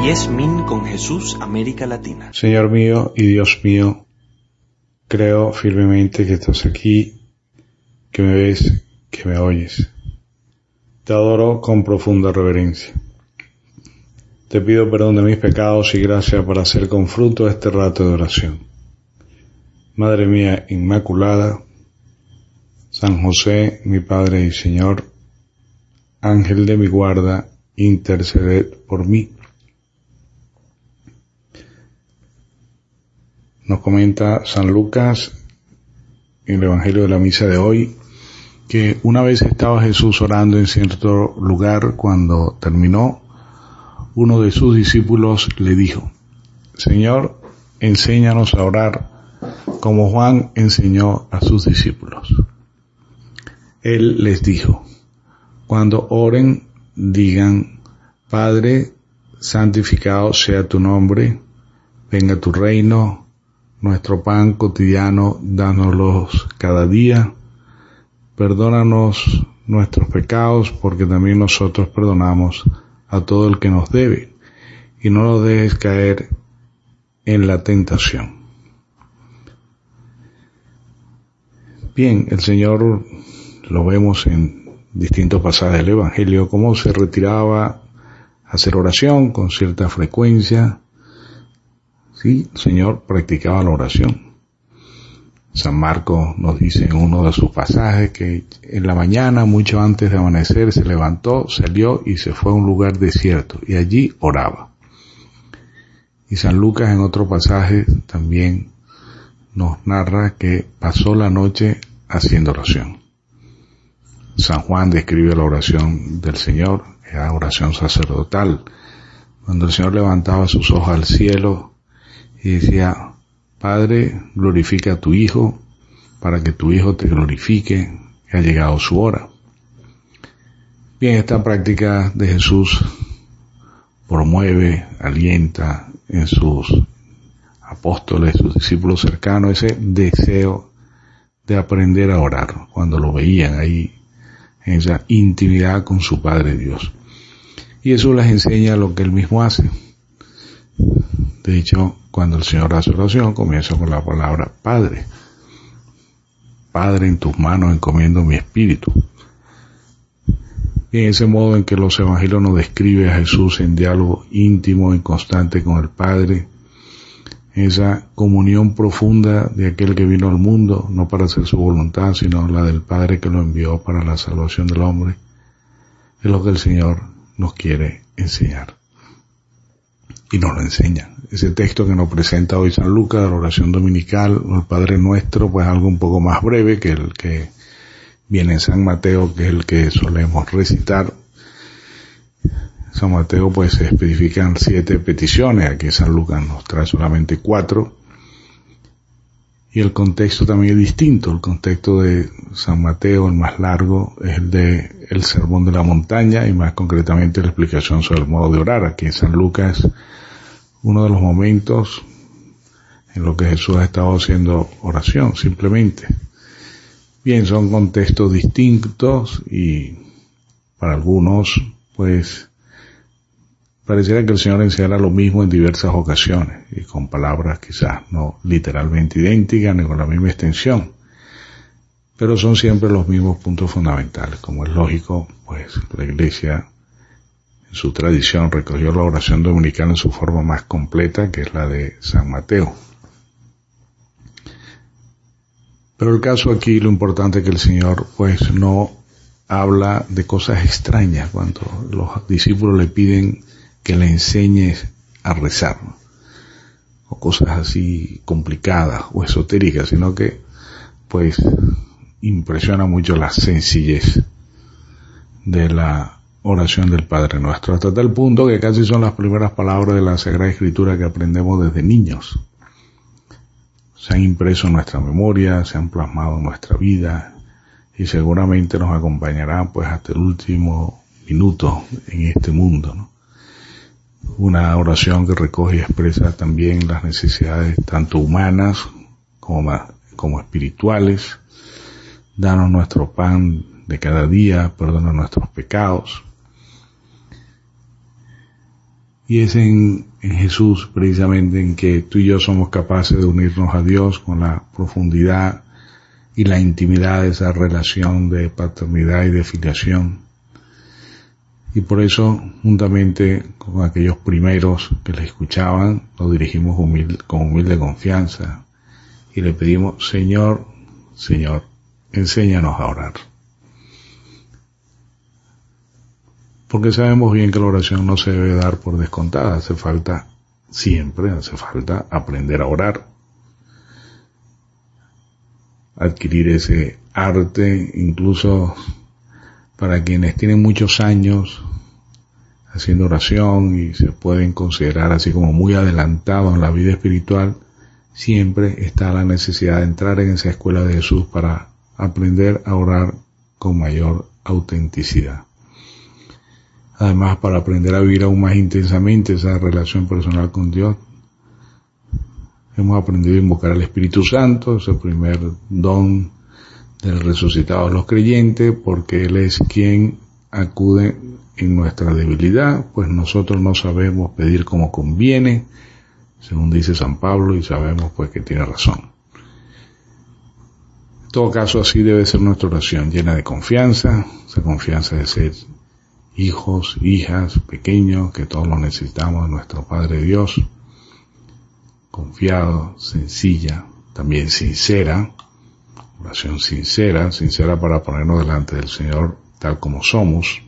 10.000 con Jesús, América Latina. Señor mío y Dios mío, creo firmemente que estás aquí, que me ves, que me oyes. Te adoro con profunda reverencia. Te pido perdón de mis pecados y gracia para hacer con fruto este rato de oración. Madre mía Inmaculada, San José, mi Padre y Señor, Ángel de mi guarda, interceded por mí. Nos comenta San Lucas en el Evangelio de la Misa de hoy que una vez estaba Jesús orando en cierto lugar. Cuando terminó, uno de sus discípulos le dijo: Señor, enséñanos a orar como Juan enseñó a sus discípulos. Él les dijo: cuando oren, digan: Padre, santificado sea tu nombre, venga tu reino, nuestro pan cotidiano, dánoslo cada día, perdónanos nuestros pecados, porque también nosotros perdonamos a todo el que nos debe, y no nos dejes caer en la tentación. Bien, el Señor lo vemos en distintos pasajes del Evangelio, cómo se retiraba a hacer oración con cierta frecuencia. Sí, el Señor practicaba la oración. San Marcos nos dice en uno de sus pasajes que en la mañana, mucho antes de amanecer, se levantó, salió y se fue a un lugar desierto y allí oraba. Y San Lucas en otro pasaje también nos narra que pasó la noche haciendo oración. San Juan describe la oración del Señor, era oración sacerdotal, cuando el Señor levantaba sus ojos al cielo y decía: Padre, glorifica a tu Hijo, para que tu Hijo te glorifique, que ha llegado su hora. Bien, esta práctica de Jesús promueve, alienta en sus apóstoles, sus discípulos cercanos, ese deseo de aprender a orar, cuando lo veían ahí en esa intimidad con su Padre Dios. Y eso les enseña lo que Él mismo hace. De hecho, cuando el Señor hace oración, comienza con la palabra Padre. Padre, en tus manos encomiendo mi espíritu. Y en ese modo en que los evangelios nos describen a Jesús en diálogo íntimo y constante con el Padre, esa comunión profunda de aquel que vino al mundo, no para hacer su voluntad, sino la del Padre que lo envió para la salvación del hombre, es lo que el Señor nos quiere enseñar. Y nos lo enseña. Ese texto que nos presenta hoy San Lucas, de la oración dominical, el Padre Nuestro, pues algo un poco más breve que el que viene en San Mateo, que es el que solemos recitar. San Mateo pues se especifican 7 peticiones, aquí San Lucas nos trae solamente 4, y el contexto también es distinto. El contexto de San Mateo, el más largo, es el de el Sermón de la Montaña, y más concretamente la explicación sobre el modo de orar. Aquí en San Lucas es uno de los momentos en los que Jesús ha estado haciendo oración, simplemente. Bien, son contextos distintos, y para algunos pues pareciera que el Señor enseñara lo mismo en diversas ocasiones, y con palabras quizás no literalmente idénticas ni con la misma extensión, pero son siempre los mismos puntos fundamentales. Como es lógico, pues la Iglesia en su tradición recogió la oración dominical en su forma más completa, que es la de San Mateo. Pero el caso aquí, lo importante es que el Señor pues no habla de cosas extrañas cuando los discípulos le piden que le enseñes a rezar, ¿no? O cosas así complicadas o esotéricas, sino que pues impresiona mucho la sencillez de la oración del Padre Nuestro, hasta tal punto que casi son las primeras palabras de la Sagrada Escritura que aprendemos desde niños. Se han impreso en nuestra memoria, se han plasmado en nuestra vida, y seguramente nos acompañarán pues hasta el último minuto en este mundo, ¿no? Una oración que recoge y expresa también las necesidades tanto humanas como espirituales. Danos nuestro pan de cada día, perdona nuestros pecados. Y es en Jesús precisamente en que tú y yo somos capaces de unirnos a Dios con la profundidad y la intimidad de esa relación de paternidad y de filiación. Y por eso, juntamente con aquellos primeros que le escuchaban, nos dirigimos con humilde confianza y le pedimos: Señor, Señor, enséñanos a orar. Porque sabemos bien que la oración no se debe dar por descontada, hace falta aprender a orar, adquirir ese arte, incluso para quienes tienen muchos años haciendo oración y se pueden considerar así como muy adelantados en la vida espiritual, siempre está la necesidad de entrar en esa escuela de Jesús para aprender a orar con mayor autenticidad. Además, para aprender a vivir aún más intensamente esa relación personal con Dios, hemos aprendido a invocar al Espíritu Santo, ese primer don del resucitado de los creyentes, porque Él es quien acude en nuestra debilidad, pues nosotros no sabemos pedir como conviene, según dice San Pablo, y sabemos pues que tiene razón. En todo caso, así debe ser nuestra oración, llena de confianza, esa confianza de ser hijos, hijas, pequeños, que todos lo necesitamos de nuestro Padre Dios, confiado, sencilla, también sincera, oración sincera para ponernos delante del Señor tal como somos.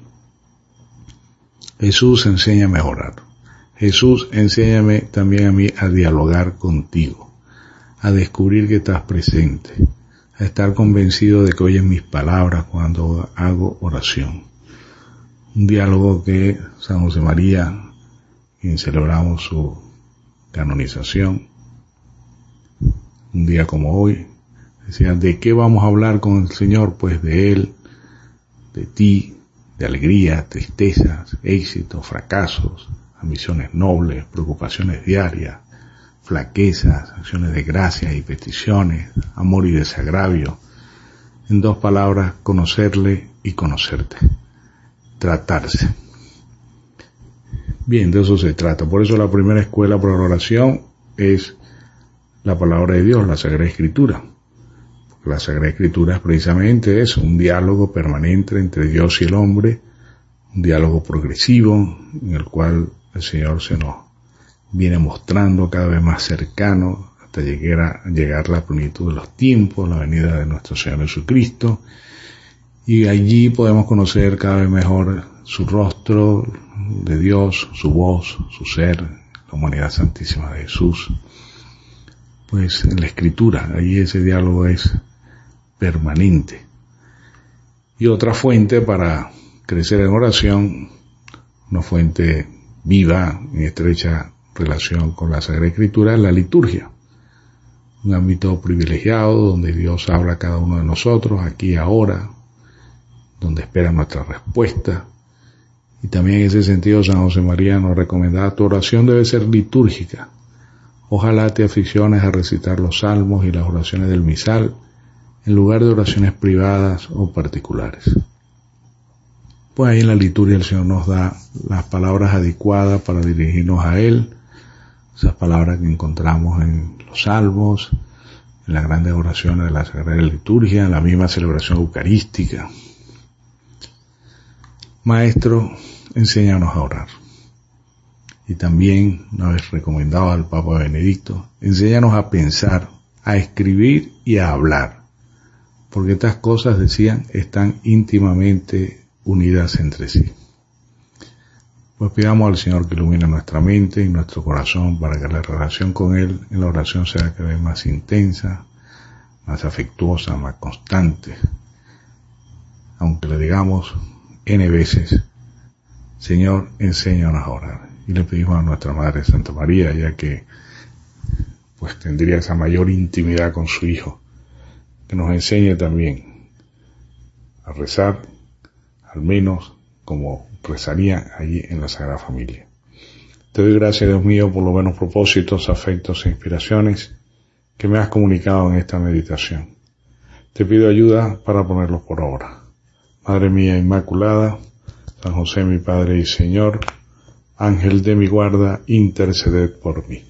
Jesús, enséñame a orar. Jesús, enséñame también a mí a dialogar contigo, a descubrir que estás presente, a estar convencido de que oyes mis palabras cuando hago oración. Un diálogo que San José María, quien celebramos su canonización, un día como hoy, decía: ¿de qué vamos a hablar con el Señor? Pues de Él, de ti, de alegría, tristezas, éxitos, fracasos, ambiciones nobles, preocupaciones diarias, flaquezas, acciones de gracias y peticiones, amor y desagravio. En dos palabras, conocerle y conocerte. Tratarse. Bien, de eso se trata. Por eso la primera escuela para la oración es la palabra de Dios, la Sagrada Escritura. Porque la Sagrada Escritura es precisamente eso, un diálogo permanente entre Dios y el hombre, un diálogo progresivo en el cual el Señor se nos viene mostrando cada vez más cercano hasta llegar la plenitud de los tiempos, la venida de nuestro Señor Jesucristo. Y allí podemos conocer cada vez mejor su rostro de Dios, su voz, su ser, la humanidad santísima de Jesús. Pues en la Escritura, allí ese diálogo es permanente. Y otra fuente para crecer en oración, una fuente viva, en estrecha relación con la Sagrada Escritura, es la liturgia. Un ámbito privilegiado donde Dios habla a cada uno de nosotros, aquí y ahora, donde espera nuestra respuesta. Y también en ese sentido San José María nos recomendaba: tu oración debe ser litúrgica. Ojalá te aficiones a recitar los salmos y las oraciones del misal en lugar de oraciones privadas o particulares. Pues ahí en la liturgia el Señor nos da las palabras adecuadas para dirigirnos a Él, esas palabras que encontramos en los salmos, en las grandes oraciones de la Sagrada Liturgia, en la misma celebración eucarística. Maestro, enséñanos a orar. Y también, una vez recomendado al Papa Benedicto, enséñanos a pensar, a escribir y a hablar, porque estas cosas, decían, están íntimamente unidas entre sí. Pues pidamos al Señor que ilumine nuestra mente y nuestro corazón para que la relación con Él en la oración sea cada vez más intensa, más afectuosa, más constante. Aunque le digamos N veces: Señor, enséñanos a orar. Y le pedimos a nuestra Madre Santa María, ya que pues tendría esa mayor intimidad con su Hijo, que nos enseñe también a rezar, al menos como rezaría allí en la Sagrada Familia. Te doy gracias, Dios mío, por los buenos propósitos, afectos e inspiraciones que me has comunicado en esta meditación. Te pido ayuda para ponerlos por obra. Madre mía Inmaculada, San José mi Padre y Señor, Ángel de mi guarda, interceded por mí.